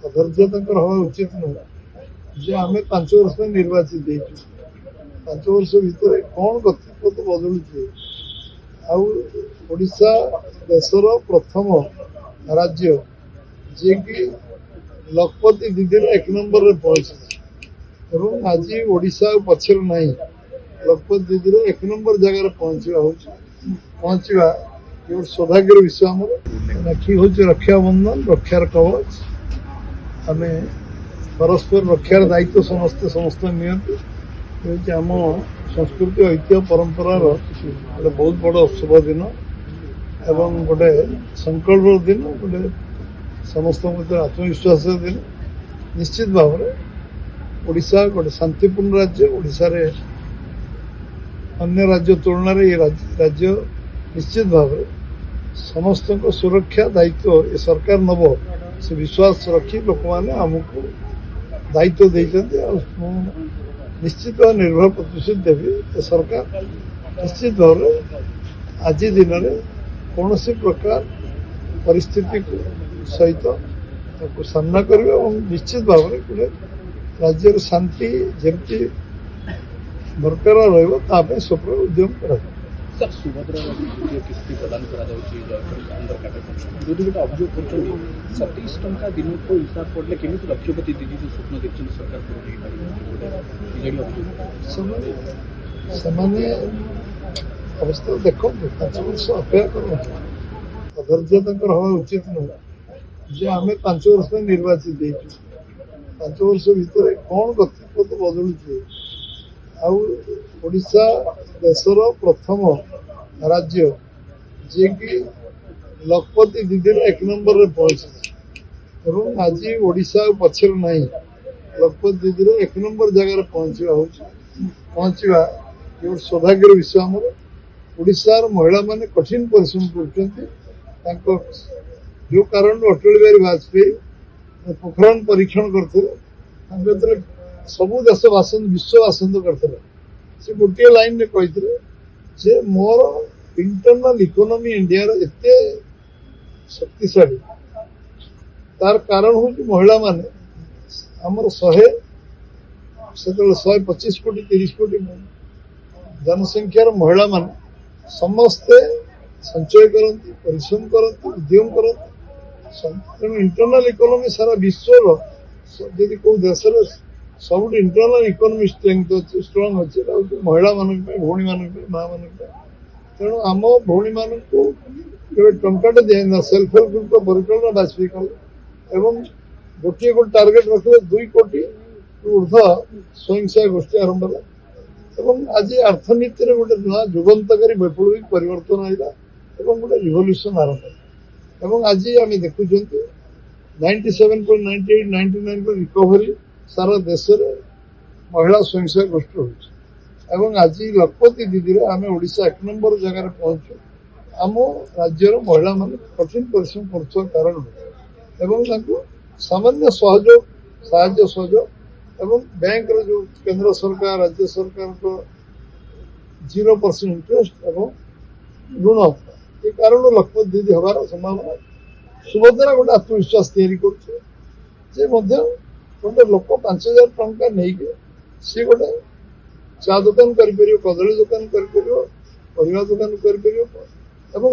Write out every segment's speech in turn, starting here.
अधर्य हवा उचित नुह जे आम 5 वर्ष निर्वाचित हो 5 वर्ष भितर कौन कर्तृत्व तो बदलुचे आशा देशर प्रथम राज्य जी कि लखपति दीदी 1 नंबर में पहुंचे आज ओडिशा पछर ना लखपति दीदी 1 नंबर जगह पहुंचा ये सौभाग्य विषय आम राखी हूँ रक्षाबंधन रक्षार कवच आम परस्पर रक्षार दायित्व समस्ते नियंती आम संस्कृति ऐतिह्य परंपरार गोटे बहुत बड़ शुभ दिन एवं गोटे संकल्प दिन गोटे समस्त आत्मविश्वास दिन निश्चित भाव में ओडिशा गोटे शांतिपूर्ण राज्य ओडिशा रे अन्य राज्य तुलन ये राज्य निश्चित भाव में समस्त सुरक्षा दायित्व ये सरकार नब से विश्वास रखी लोक मैंने आमको दायित्व देते निश्चित भाव निर्भर प्रतिशत देवी ये सरकार निश्चित भाव में आज दिन में कौन सी प्रकार परिस्थिति सहित सामना करेंगे और निश्चित भाव में गोटे राज्य शांति जमती बरकरार रही स्वप्न उद्यम कर सर सुभद्रा किस्ती प्रदान विरोधी गोटे अभियोग कर 27 टंका दिन को हिसाब पड़े केमी लक्षपति दीदी जो स्वप्न देखते सरकार अवस्था देखो 5 वर्ष अपेक्षा कर अधर्य हवा उचित नुह जे आम 5 वर्ष निर्वाचित हो 5 वर्ष भितर कौन कर्तृत्व तो बदलुचे आशा देशर प्रथम राज्य जी कि लखपति दीदी 1 नंबर में पहुंचे आज ओडिशा पछर ना लखपति दीदी 1 नंबर जगह पहुंचा ये सौभाग्य विषय आम ओडिशार महिला माने कठिन परिश्रम कर जो कारण अटल बिहारी वाजपेयी पोखरण परीक्षण करते सबू देश बासंद विश्व बासंद करते से गोटे लाइन में कहते मोर इंटरनल इकोनॉमी इंडिया एते शक्तिशाली तार कारण हूँ महिला माने आमर 125 कोटी 30 कोटी जनसंख्यार महिला माने समस्ते संचय करती परिश्रम करती उद्यम करती तेणु इंटरनल इकोनॉमी सारा विश्वर जदि को देश सब इंटरनल इकोनॉमी स्ट्रंग अच्छे महिला मान भौणी मान माँ मान तेणु आम भौणी मान को टंकाटे दिया सेल्फ हेल्प ग्रुप परिकल्पना वाजपेयी कले एवं गोटे टार्गेट रखिले 2 कोटी ऊर्ध स्वयं सहायक गोष्ठी आरंभ है आज अर्थनीति गोटे नुआ जुगंतकारी वैप्लविक परिवर्तन आईला गोटे रिवल्यूशन आरंभ है आज आम देखुं 97.98 99 रिकवरी सारा देश महिला स्वयं सहायक गोष्ठी हो आज लखपति दीदी आम ओडिशा 1 नंबर जगह पहुंचु आम राज्यर महिला मान कठिन परिश्रम कर कारण सामान्य सहयोग साहाय्य सहयोग एवं बैंक जो केंद्र सरकार राज्य सरकार को 0% इंटरेस्ट एवं ऋण ये कारण लखपति दीदी हमार संभावना सुभद्रा गोटे आत्मविश्वास तैयारी कर गोटे लोक 5,000 टंका नहीं सी गोटे चा दुकान कर कदली दुकान कर दुकान कर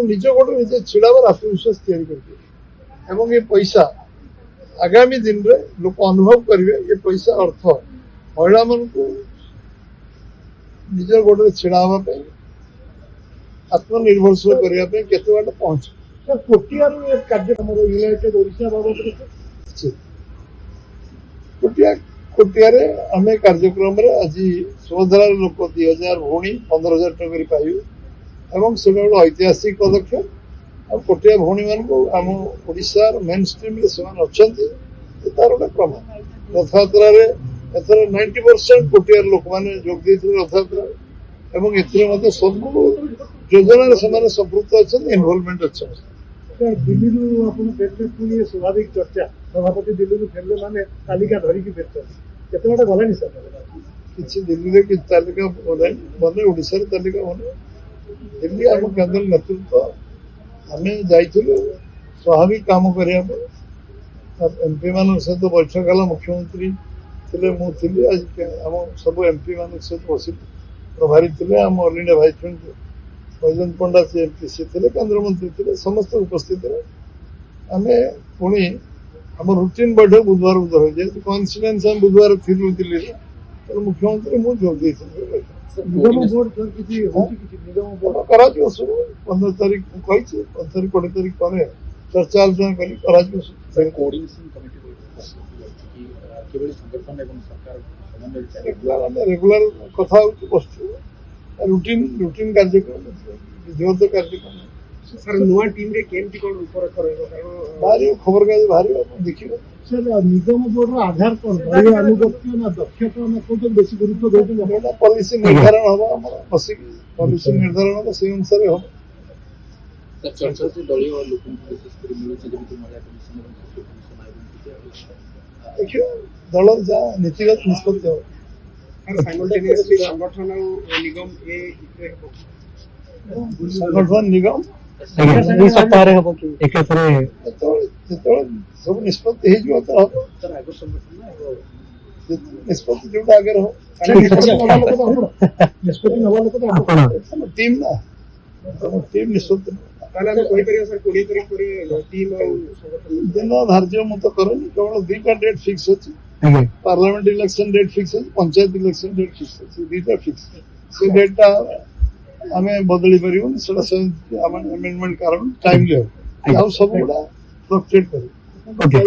निज गोटे निजे छिड़ावर आत्मविश्वास तैयारी कर ये पैसा आगामी दिन रे लोक अनुभव करेंगे ये पैसा अर्थ महिला मान को निज गोटे छिड़ावा आत्मनिर्भरशील करने केते बाटे पहुंच कोटियार कार्यक्रम यूनाइटेड ओडिशा बाबद कोटियार आम कार्यक्रम आज सुभद्रा लोक 2,000 भौणी 15,000 टंका पाइबे से गोटे ऐतिहासिक पदक्षेप कोटिया भौणी मान को आम ओडिशा मेन स्ट्रीम अच्छा तार गोटे प्रमाण रथयात्रा एथर 90% कोटियार लोक मैंने जोग देते रथयात्रा सब योजन से संपृक्त अच्छा इनवल्वमेंट अच्छा दिल्ली फेरले स्वाभाविक चर्चा सभापति दिल्ली फेरले माने तालिका धरिकी फेरते बाटे गलानी सर किसी दिल्ली कि तालिका बने ओडिशा तालिका बने दिल्ली आम केंद्र नेतृत्व आम जा स्वाभाविक काम करने एमपी मान सहित बैठक है मुख्यमंत्री थे मुझे आज आम सब एमपी मान सहित बस प्रभारी थे आम all India vice president Baijayant Panda सी एमपी सी थे केन्द्रमंत्री थे समस्त उपस्थित आम पुणी आम रुटीन बैठक बुधवार बुधवार जेहतु कन्स्टिट्यूएंसी आम बुधवार थिलु दिल्ली तो मुख्यमंत्री मुझे जोग देते निगम बोर्ड सर किसी होची किसी निगम बोर्ड करा शुरू 15 तारीख कही 15 तारीख 20 तारीख पर चर्चा आलोचना करी करा सर कोऑर्डिनेशन कमिटी कि केवल संगठन एवं सरकार समन्वय रेगुलर कथा बसु रुटीन कार्यक्रम विधिवत कार्यक्रम सर नुआ टीम रे केमती कोन रूपरेखा रहबो कारण बाहर खबर कागज बाहर देखिए सर निगम बोर्ड रो आधार कोन बड़ी अनुगत्य ना दक्षता ना कोन बेसी गुरुत्व देउछन पॉलिसी निर्धारण हम बसिक पॉलिसी निर्धारण हम से अनुसार हम चर्चा से दलीय और लोगों को विशेष कर मिलुचे जेमिति महिला कमिशन एवं शिशु कमिशन आयोजन देखिए दल जा नीतिगत निष्पत्ति हो सर साइमल्टेनियसली संगठन और निगम ए संगठन निगम एकाथरे सब निष्पत्ति हो तो सर आगो संगठन ना निष्पत्ति जोटा आगे हो निष्पत्ति नवा लोक तो आपण टीम ना टीम निष्पत्ति ताले हम कोई परिया सर 20 तारीख पर टीम और संगठन दिन धार्य मत करनी केवल दुईटा डेट फिक्स अच्छी आगे पार्लियामेंट इलेक्शन डेट फिक्स अच्छी पंचायत इलेक्शन डेट फिक्स अच्छी दुईटा फिक्स से डेटा आम बदली पार से अमेंडमेंट कारण टाइमली हो सब गुड़ा फ्लक्चुएट कर ओके